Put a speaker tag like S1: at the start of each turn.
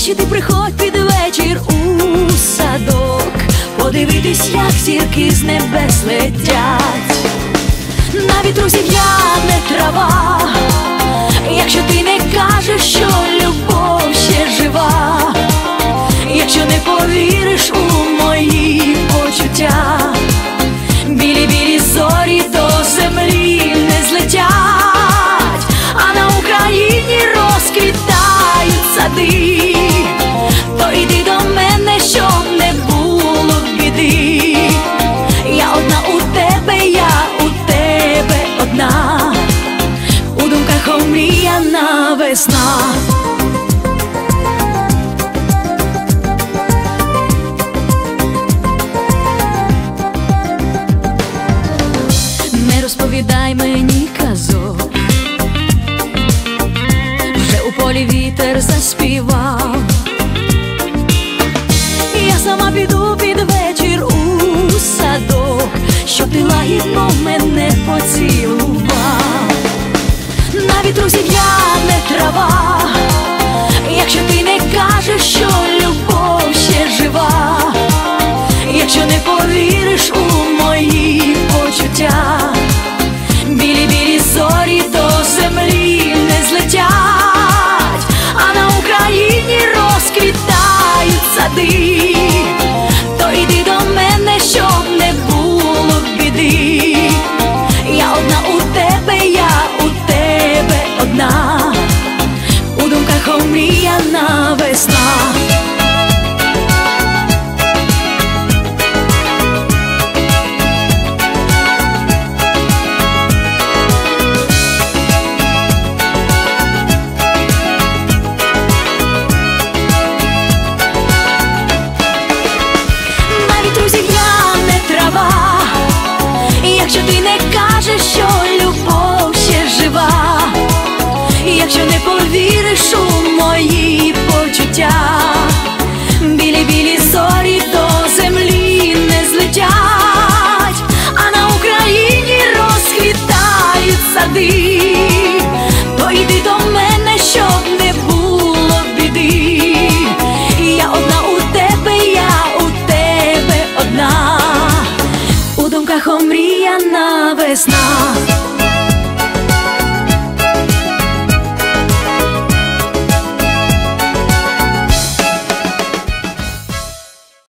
S1: Краще ти приходь під вечір у садок, подивитись, як зірки з небес летять. На вітру зів'яне трава, якщо ти не кажеш, що любов ще жива, якщо не повіриш у мої почуття, білі-білі зорі до землі не злетять, а на Україні розквітають сади. То йди до мене, щоб не було біди. Я одна у тебе, я у тебе одна, у думках омріяна весна. Не розповідай мені казок, вже у полі вітер заспівав. Я сама піду під вечір у садок, щоб ти лагідно мене поцілував. На вітру зів'яне трава, якщо ти не кажеш, що любов ще жива, якщо не повіриш у мої почуття, білі-білі зорі до землі не злетять, а на Україні розквітають сади. То йди до мене, щоб не було біди. Я одна у тебе, я у тебе одна, у думках омріяна весна. Якщо ти не кажеш, що любов ще жива, якщо не повіриш у мої почуття, білі-білі зорі до землі не злетять, а на Україні розквітають сади. То йди до мене, щоб не було біди. Я одна у тебе, я у тебе одна, у думках омріяна весна.